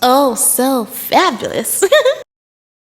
Oh, so fabulous.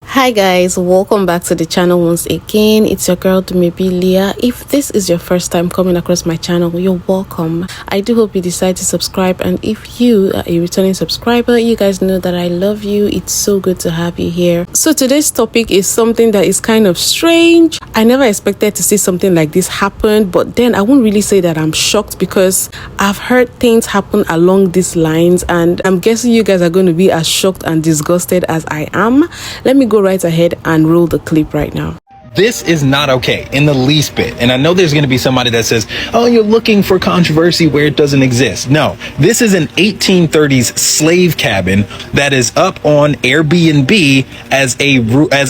Hi guys, welcome back to the channel once again. It's your girl Dumebi Leah. If this is your first time coming across my channel, you're welcome. I do hope you decide to subscribe, and if you are a returning subscriber, you guys know that I love you. It's so good to have you here. So today's topic is something that is kind of strange. I never expected to see something like this happen, but then I won't really say that I'm shocked because I've heard things happen along these lines, and I'm guessing you guys are going to be as shocked and disgusted as I am. Let me go right ahead and roll the clip right now. This is not okay in the least bit. And I know there's going to be somebody that says, oh, you're looking for controversy where it doesn't exist. No, this is an 1830s slave cabin that is up on Airbnb as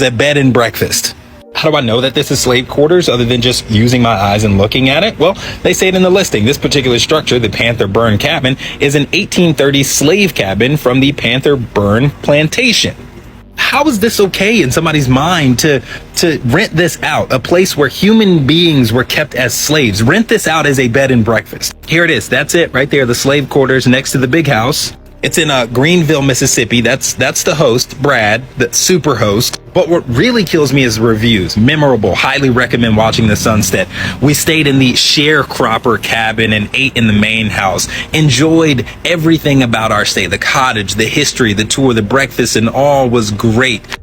a bed and breakfast. How do I know that this is slave quarters other than just using my eyes and looking at it? Well, they say it in the listing. This particular structure, the Panther Burn Cabin, is an 1830s slave cabin from the Panther Burn Plantation. How is this okay in somebody's mind to rent this out, a place where human beings were kept as slaves? Rent this out as a bed and breakfast. Here it is. That's it right there. The slave quarters next to the big house. It's in Greenville, Mississippi. That's the host, Brad, the super host. But what really kills me is reviews. Memorable. Highly recommend watching the sunset. We stayed in the sharecropper cabin and ate in the main house. Enjoyed everything about our stay. The cottage, the history, the tour, the breakfast, and all was great.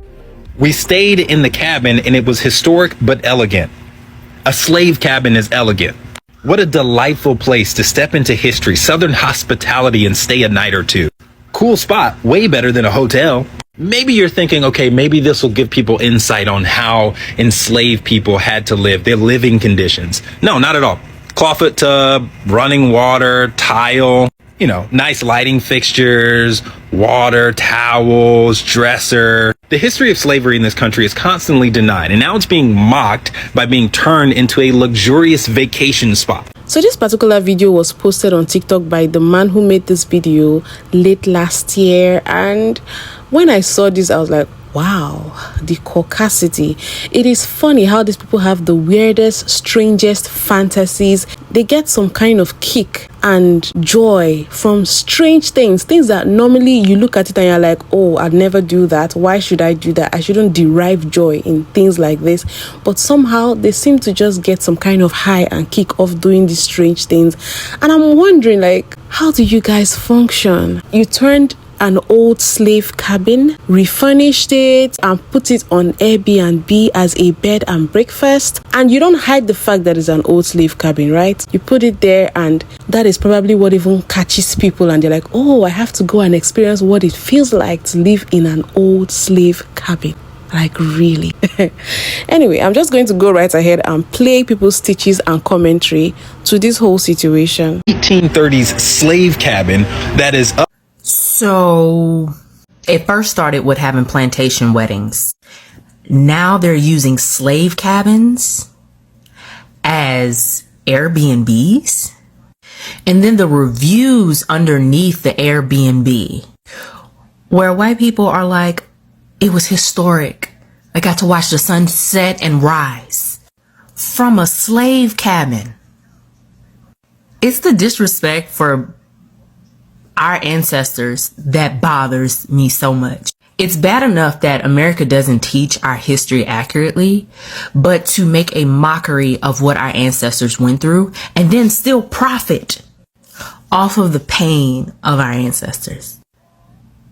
We stayed in the cabin and it was historic but elegant. A slave cabin is elegant. What a delightful place to step into history, Southern hospitality, and stay a night or two. Cool spot, way better than a hotel. Maybe you're thinking, okay, maybe this will give people insight on how enslaved people had to live, their living conditions. No, not at all. Clawfoot tub, running water, tile, nice lighting fixtures, water, towels, dresser. The history of slavery in this country is constantly denied, and now it's being mocked by being turned into a luxurious vacation spot. So this particular video was posted on TikTok by the man who made this video late last year, and when I saw this, I was like, wow, the caucasity. It is funny how these people have the weirdest, strangest fantasies. They get some kind of kick and joy from strange things that normally you look at it and you're like, oh, I'd never do that. Why should I do that? I shouldn't derive joy in things like this. But somehow they seem to just get some kind of high and kick off doing these strange things. And I'm wondering, like, how do you guys function? You turned an old slave cabin, refurnished it, and put it on Airbnb as a bed and breakfast. And you don't hide the fact that it's an old slave cabin, right? You put it there, and that is probably what even catches people, and they're like, oh, I have to go and experience what it feels like to live in an old slave cabin. Like, really? Anyway, I'm just going to go right ahead and play people's stitches and commentary to this whole situation. 1830s slave cabin that is up. So it first started with having plantation weddings. Now they're using slave cabins as Airbnbs. And then the reviews underneath the Airbnb, where white people are like, it was historic. I got to watch the sun set and rise from a slave cabin. It's the disrespect for our ancestors that bothers me so much. It's bad enough that America doesn't teach our history accurately, but to make a mockery of what our ancestors went through and then still profit off of the pain of our ancestors.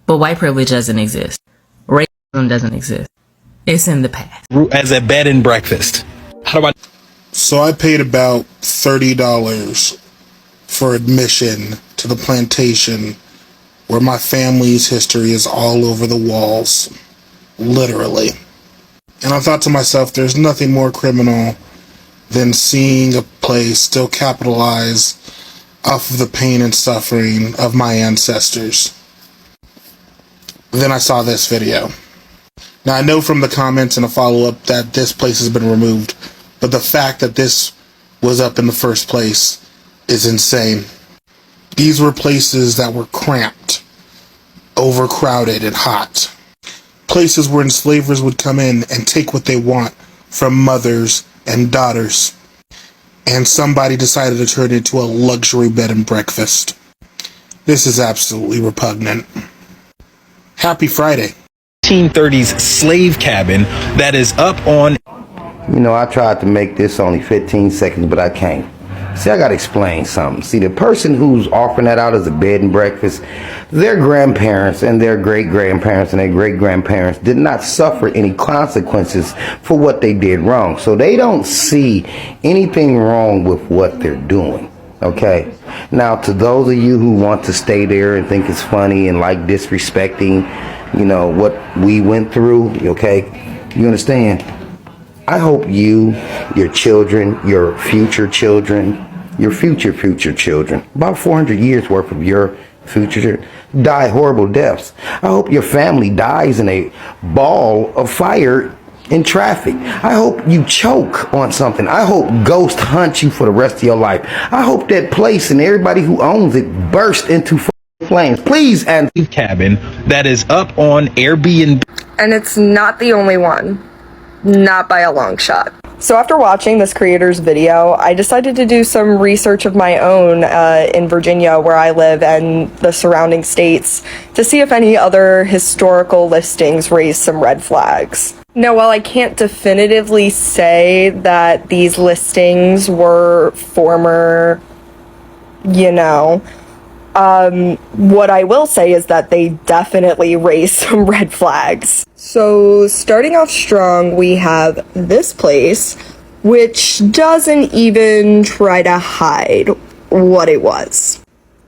But white privilege doesn't exist. Racism doesn't exist. It's in the past. As a bed and breakfast. So I paid about $30 for admission to the plantation, where my family's history is all over the walls, literally. And I thought to myself, there's nothing more criminal than seeing a place still capitalize off of the pain and suffering of my ancestors. Then I saw this video. Now I know from the comments and a follow-up that this place has been removed, but the fact that this was up in the first place is insane. These were places that were cramped, overcrowded, and hot. Places where enslavers would come in and take what they want from mothers and daughters. and somebody decided to turn it into a luxury bed and breakfast. This is absolutely repugnant. Happy Friday. 1830s slave cabin that is up on. You know, I tried to make this only 15 seconds, but I can't. See, I gotta explain something. See, the person who's offering that out as a bed and breakfast, their grandparents and their great-grandparents and their great-grandparents did not suffer any consequences for what they did wrong. So they don't see anything wrong with what they're doing. Okay? Now, to those of you who want to stay there and think it's funny and like disrespecting, you know, what we went through, okay? You understand? I hope you, your children, your future children, your future children, about 400 years worth of your future, die horrible deaths. I hope your family dies in a ball of fire in traffic. I hope you choke on something. I hope ghosts hunt you for the rest of your life. I hope that place and everybody who owns it burst into flames. Please, and cabin that is up on Airbnb. And it's not the only one. Not by a long shot. So after watching this creator's video, I decided to do some research of my own in Virginia, where I live, and the surrounding states, to see if any other historical listings raised some red flags. Now, while I can't definitively say that these listings were former, you know, what I will say is that they definitely raised some red flags. So, starting off strong, we have this place, which doesn't even try to hide what it was.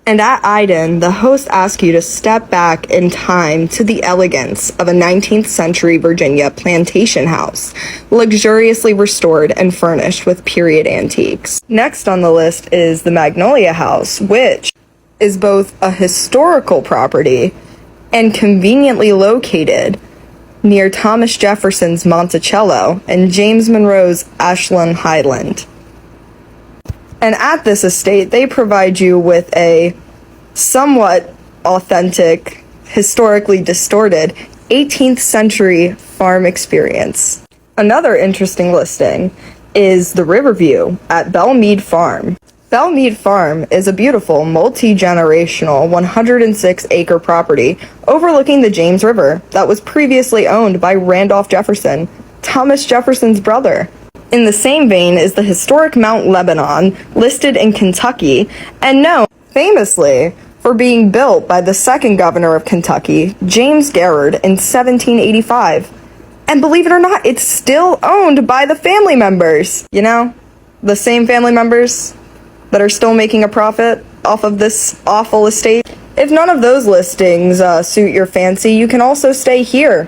And at Iden, the host asks you to step back in time to the elegance of a 19th century Virginia plantation house, luxuriously restored and furnished with period antiques. Next on the list is the Magnolia House, which is both a historical property and conveniently located near Thomas Jefferson's Monticello and James Monroe's Ashland Highland. And at this estate, they provide you with a somewhat authentic, historically distorted 18th century farm experience. Another interesting listing is the Riverview at Belmead Farm. Belmead Farm is a beautiful, multi-generational, 106-acre property overlooking the James River that was previously owned by Randolph Jefferson, Thomas Jefferson's brother. In the same vein is the historic Mount Lebanon, listed in Kentucky, and known famously for being built by the second governor of Kentucky, James Garrard, in 1785. And believe it or not, it's still owned by the family members. You know, the same family members that are still making a profit off of this awful estate. If none of those listings suit your fancy, you can also stay here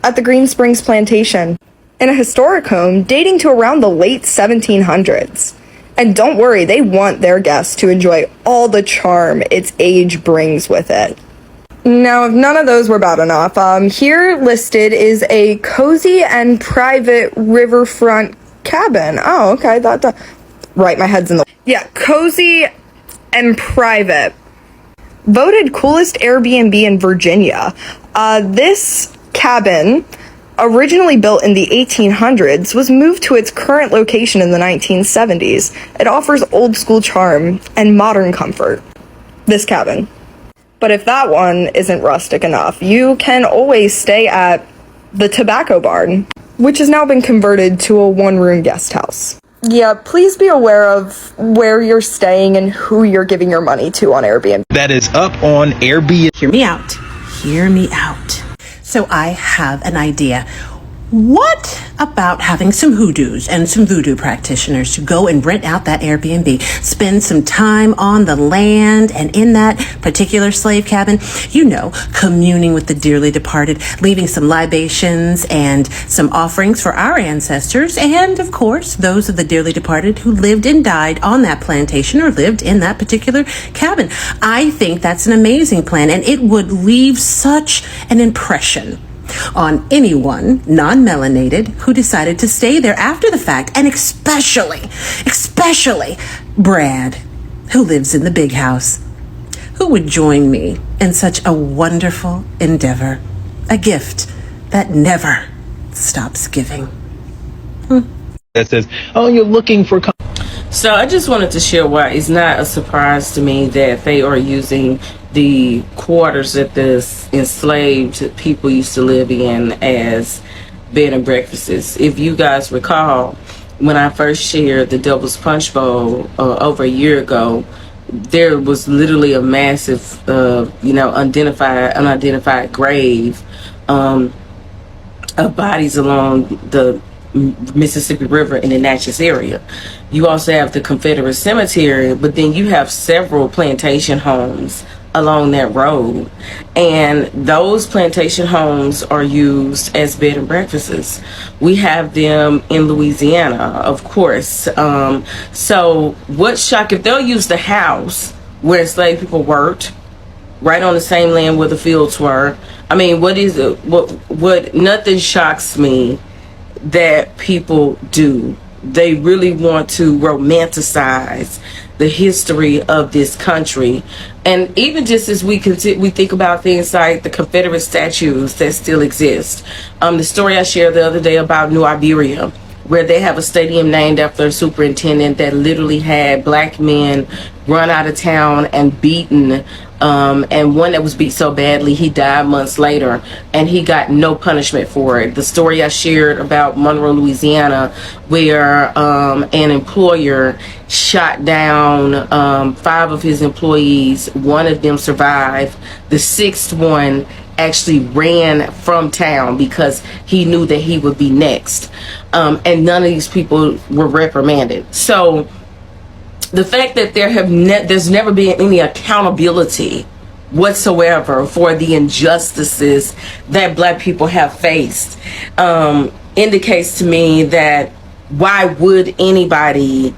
at the Green Springs Plantation, in a historic home dating to around the late 1700s. And don't worry, they want their guests to enjoy all the charm its age brings with it. Now, if none of those were bad enough, here listed is a cozy and private riverfront cabin. Oh, okay, right, my head's in the... Yeah, cozy and private. Voted coolest Airbnb in Virginia. This cabin, originally built in the 1800s, was moved to its current location in the 1970s. It offers old school charm and modern comfort. This cabin. But if that one isn't rustic enough, you can always stay at the Tobacco Barn, which has now been converted to a one-room guest house. Yeah, please be aware of where you're staying and who you're giving your money to on Airbnb. That is up on Airbnb. Hear me out. Hear me out. So I have an idea. What about having some hoodoos and some voodoo practitioners to go and rent out that Airbnb, spend some time on the land and in that particular slave cabin, you know, communing with the dearly departed, leaving some libations and some offerings for our ancestors, and of course, those of the dearly departed who lived and died on that plantation or lived in that particular cabin. I think that's an amazing plan, and it would leave such an impression on anyone non-melanated who decided to stay there after the fact, and especially Brad, who lives in the big house, who would join me in such a wonderful endeavor, a gift that never stops giving. That says, oh, you're looking for... So I just wanted to share why it's not a surprise to me that they are using the quarters that the enslaved people used to live in as bed and breakfasts. If you guys recall, when I first shared the Devil's Punch Bowl over a year ago, there was literally a massive, unidentified grave of bodies along the Mississippi River in the Natchez area. You also have the Confederate Cemetery, but then you have several plantation homes along that road, and those plantation homes are used as bed and breakfasts. We have them in Louisiana, of course. So what shock if they'll use the house where enslaved people worked, right on the same land where the fields were. I mean, what nothing shocks me that people do. They really want to romanticize the history of this country. And even just as we think about things like the Confederate statues that still exist. The story I shared the other day about New Iberia, where they have a stadium named after a superintendent that literally had black men run out of town and beaten, and one that was beat so badly he died months later, and he got no punishment for it. The story I shared about Monroe, Louisiana, where an employer shot down 5 of his employees. One of them survived. The 6th one actually ran from town because he knew that he would be next, and none of these people were reprimanded. So the fact that there's never been any accountability whatsoever for the injustices that black people have faced indicates to me that why would anybody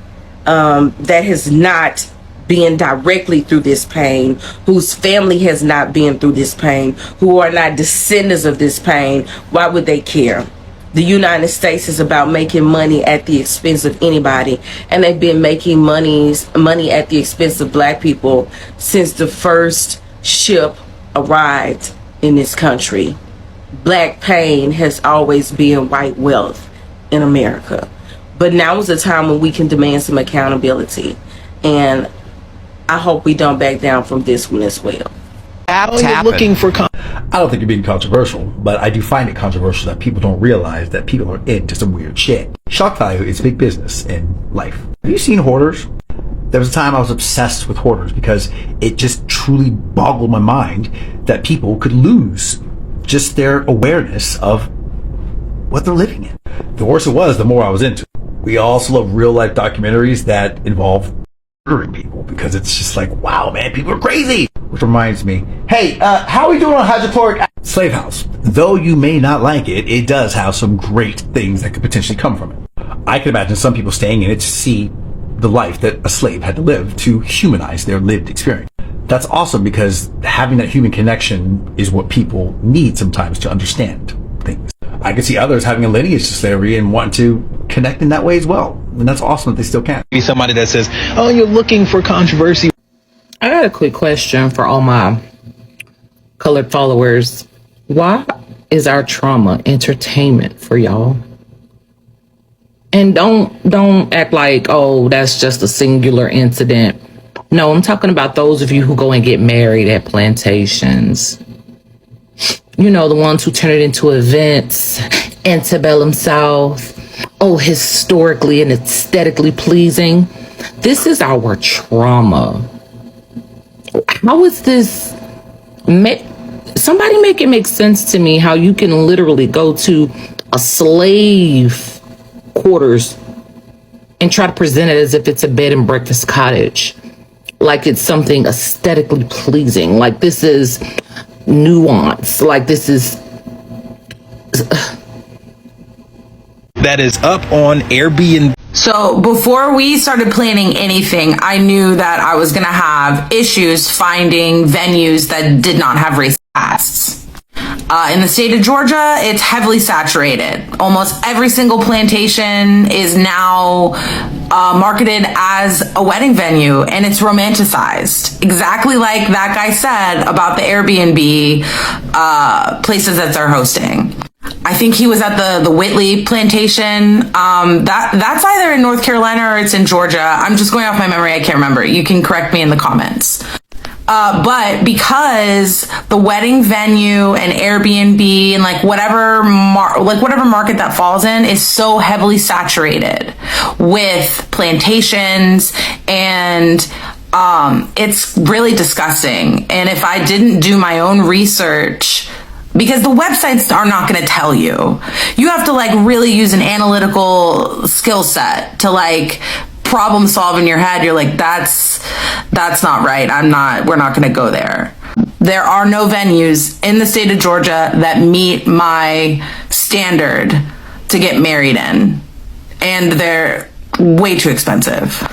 that has not been directly through this pain, whose family has not been through this pain, who are not descendants of this pain, why would they care? The United States is about making money at the expense of anybody, and they've been making money at the expense of black people since the first ship arrived in this country. Black pain has always been white wealth in America. But now is the time when we can demand some accountability, and I hope we don't back down from this one as well. You're looking for I don't think you're being controversial, but I do find it controversial that people don't realize that people are into some weird shit. Shock value is big business in life. Have you seen hoarders? There was a time I was obsessed with hoarders because it just truly boggled my mind that people could lose just their awareness of what they're living in. The worse it was, the more I was into it. We also love real life documentaries that involve murdering people because it's just like, wow, man, people are crazy. Which reminds me, hey, how are we doing on hydrochloric Slave House? Though you may not like it, it does have some great things that could potentially come from it. I can imagine some people staying in it to see the life that a slave had to live to humanize their lived experience. That's awesome because having that human connection is what people need sometimes to understand things. I could see others having a lineage to slavery and wanting to connect in that way as well. And that's awesome that they still can. Be somebody that says, oh, you're looking for controversy. I got a quick question for all my colored followers. Why is our trauma entertainment for y'all? And don't act like, oh, that's just a singular incident. No, I'm talking about those of you who go and get married at plantations. You know, the ones who turn it into events, antebellum South. Oh, historically and aesthetically pleasing. This is our trauma. How is this? Somebody make it make sense to me how you can literally go to a slave quarters and try to present it as if it's a bed and breakfast cottage, like it's something aesthetically pleasing, like this is nuance, like this is that is up on Airbnb. So before we started planning anything, I knew that I was going to have issues finding venues that did not have race casts. In the state of Georgia, it's heavily saturated. Almost every single plantation is now marketed as a wedding venue, and it's romanticized. Exactly like that guy said about the Airbnb places that they're hosting. I think he was at the Whitley plantation. That's either in North Carolina or it's in Georgia. I'm just going off my memory. I can't remember. You can correct me in the comments. But because the wedding venue and Airbnb and like whatever market that falls in is so heavily saturated with plantations, and it's really disgusting. And if I didn't do my own research, because the websites are not going to tell you, you have to like really use an analytical skill set to like problem solve in your head. You're like, that's not right. We're not going to go there. There are no venues in the state of Georgia that meet my standard to get married in, and they're way too expensive.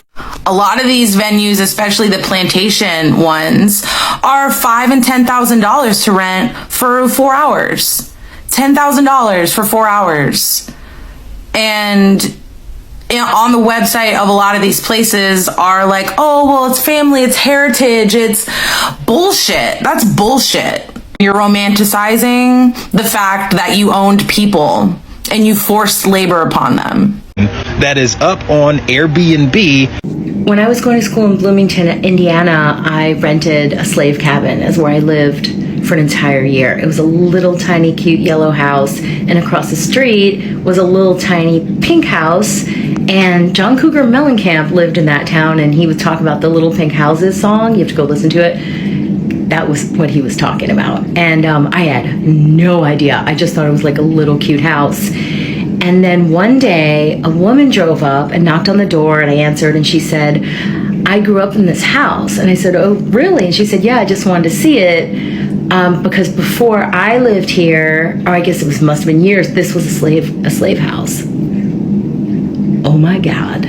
A lot of these venues, especially the plantation ones, are $5,000 and $10,000 to rent for 4 hours. $10,000 for 4 hours. And on the website of a lot of these places are like, oh, well, it's family, it's heritage, it's bullshit. That's bullshit. You're romanticizing the fact that you owned people and you forced labor upon them. That is up on Airbnb. When I was going to school in Bloomington, Indiana, I rented a slave cabin as where I lived for an entire year. It was a little tiny cute yellow house, and across the street was a little tiny pink house, and John Cougar Mellencamp lived in that town, and he would talk about the Little Pink Houses song. You have to go listen to it. That was what he was talking about. And I had no idea. I just thought it was like a little cute house. And then one day, a woman drove up and knocked on the door, and I answered, and she said, I grew up in this house. And I said, oh, really? And she said, yeah, I just wanted to see it because before I lived here, or I guess it must have been years, this was a slave house. Oh my God.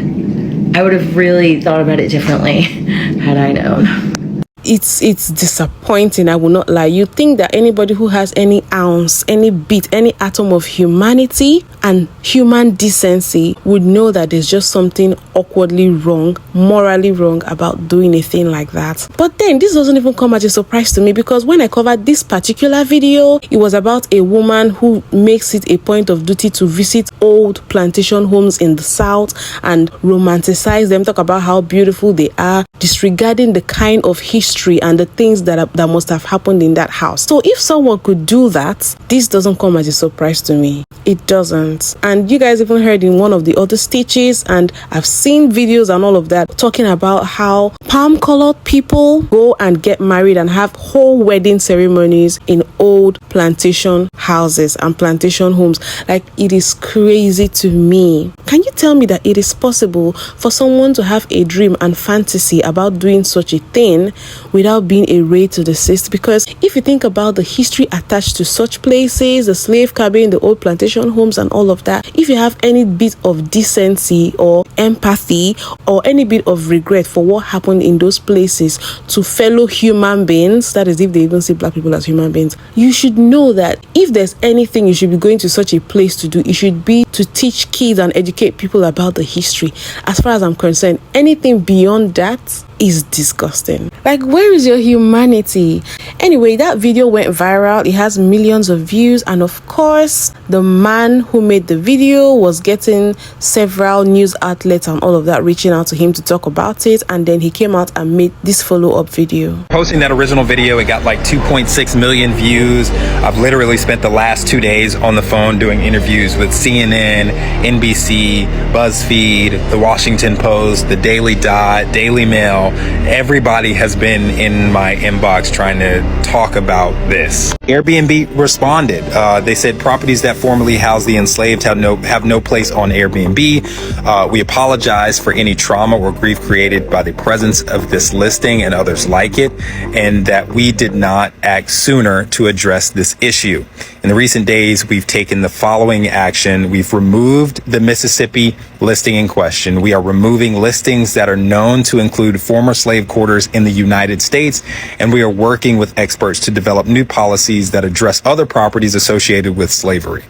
I would have really thought about it differently had I known. It's disappointing, I will not lie. You think that anybody who has any ounce, any bit, any atom of humanity and human decency would know that there's just something awkwardly wrong, morally wrong about doing a thing like that. But then this doesn't even come as a surprise to me, because when I covered this particular video, it was about a woman who makes it a point of duty to visit old plantation homes in the South and romanticize them, talk about how beautiful they are, disregarding the kind of history and the things that must have happened in that house. So if someone could do that, this doesn't come as a surprise to me. It doesn't. And you guys even heard in one of the other stitches, and I've seen videos and all of that, talking about how palm-colored people go and get married and have whole wedding ceremonies in old plantation houses and plantation homes. Like, it is crazy to me. Can you tell me that it is possible for someone to have a dream and fantasy about doing such a thing without being a ray to the system? Because if you think about the history attached to such places, the slave cabin, the old plantation homes and all of that, if you have any bit of decency or empathy or any bit of regret for what happened in those places to fellow human beings, that is if they even see black people as human beings, you should know that if there's anything you should be going to such a place to do, it should be to teach kids and educate people about the history. As far as I'm concerned, anything beyond that is disgusting. Like, where is your humanity? Anyway, that video went viral. It has millions of views, and of course, the man who made the video was getting several news outlets and all of that reaching out to him to talk about it, and then he came out and made this follow-up video. Posting that original video, it got like 2.6 million views. I've literally spent the last 2 days on the phone doing interviews with CNN, NBC, BuzzFeed, The Washington Post, The Daily Dot, Daily Mail. Everybody has been in my inbox trying to talk about this. Airbnb responded. They said properties that formerly housed the enslaved have no place on Airbnb. We apologize for any trauma or grief created by the presence of this listing and others like it, and that we did not act sooner to address this issue. In the recent days, we've taken the following action. We've removed the Mississippi listing in question. We are removing listings that are known to include former slave quarters in the United States, and we are working with experts to develop new policies that address other properties associated with slavery.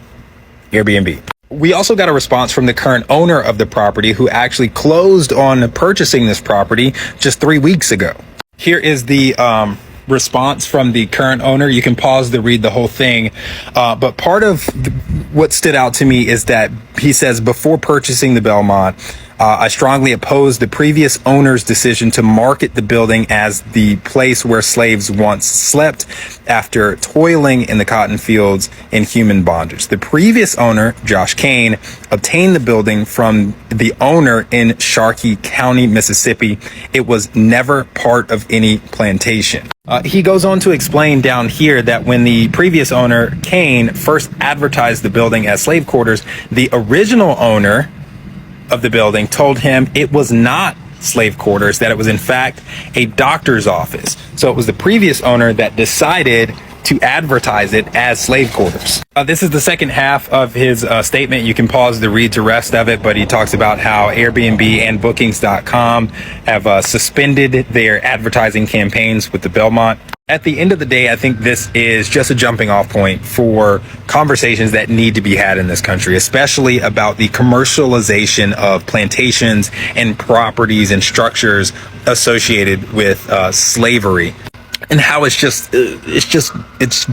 Airbnb. We also got a response from the current owner of the property, who actually closed on purchasing this property just 3 weeks ago. Here is the response from the current owner. You can pause to read the whole thing. But part of what stood out to me is that he says, before purchasing the Belmont, I strongly oppose the previous owner's decision to market the building as the place where slaves once slept after toiling in the cotton fields in human bondage. The previous owner, Josh Kane, obtained the building from the owner in Sharkey County, Mississippi. It was never part of any plantation. He goes on to explain down here that when the previous owner, Kane, first advertised the building as slave quarters, the original owner of the building told him it was not slave quarters, that it was in fact a doctor's office. So it was the previous owner that decided to advertise it as slave quarters. This is the second half of his statement. You can pause to read the rest of it, but he talks about how Airbnb and Bookings.com have suspended their advertising campaigns with the Belmont. At the end of the day, I think this is just a jumping off point for conversations that need to be had in this country, especially about the commercialization of plantations and properties and structures associated with slavery, and how it's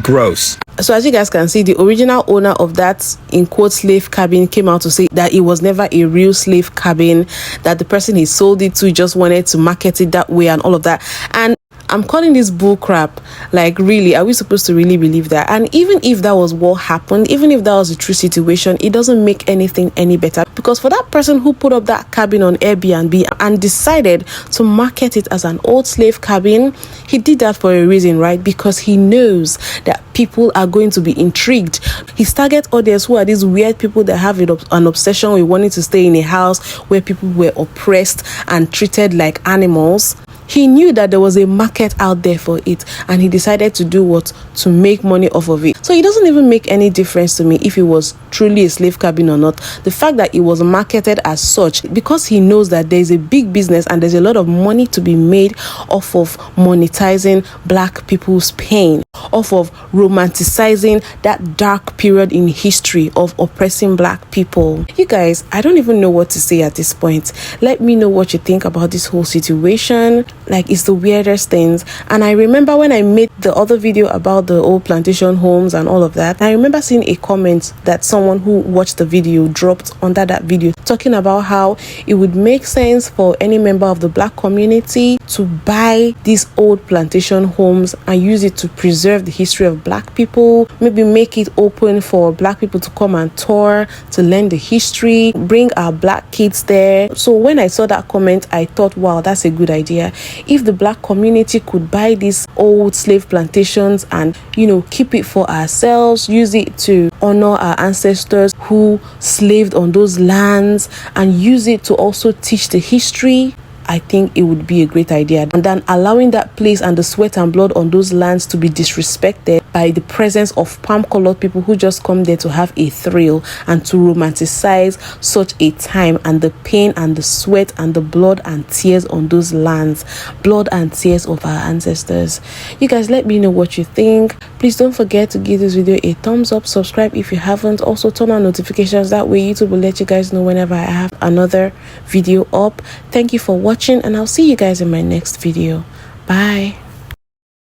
gross. So as you guys can see, the original owner of that, in quote, slave cabin came out to say that it was never a real slave cabin, that the person he sold it to just wanted to market it that way and all of that. And I'm calling this bull crap. Like, really, are we supposed to really believe that? And even if that was what happened, even if that was a true situation, it doesn't make anything any better. Because for that person who put up that cabin on Airbnb and decided to market it as an old slave cabin, he did that for a reason, right? Because he knows that people are going to be intrigued. His target audience, who are these weird people that have an obsession with wanting to stay in a house where people were oppressed and treated like animals. He knew that there was a market out there for it, and he decided to do what? To make money off of it. So it doesn't even make any difference to me if it was truly a slave cabin or not. The fact that it was marketed as such, because he knows that there's a big business and there's a lot of money to be made off of monetizing black people's pain, off of romanticizing that dark period in history of oppressing black people. You guys, I don't even know what to say at this point. Let me know what you think about this whole situation. Like, it's the weirdest things. And I remember when I made the other video about the old plantation homes and all of that, I remember seeing a comment that someone who watched the video dropped under that video, talking about how it would make sense for any member of the black community to buy these old plantation homes and use it to preserve the history of black people, maybe make it open for black people to come and tour, to learn the history, bring our black kids there. So when I saw that comment, I thought, wow, that's a good idea. If the black community could buy these old slave plantations and, keep it for ourselves, use it to honor our ancestors who slaved on those lands, and use it to also teach the history, I think it would be a great idea. And then allowing that place and the sweat and blood on those lands to be disrespected by the presence of palm-colored people who just come there to have a thrill and to romanticize such a time, and the pain and the sweat and the blood and tears on those lands, blood and tears of our ancestors. You guys, let me know what you think. Please don't forget to give this video a thumbs up, subscribe if you haven't, also turn on notifications. That way YouTube will let you guys know whenever I have another video up. Thank you for watching, and I'll see you guys in my next video. Bye.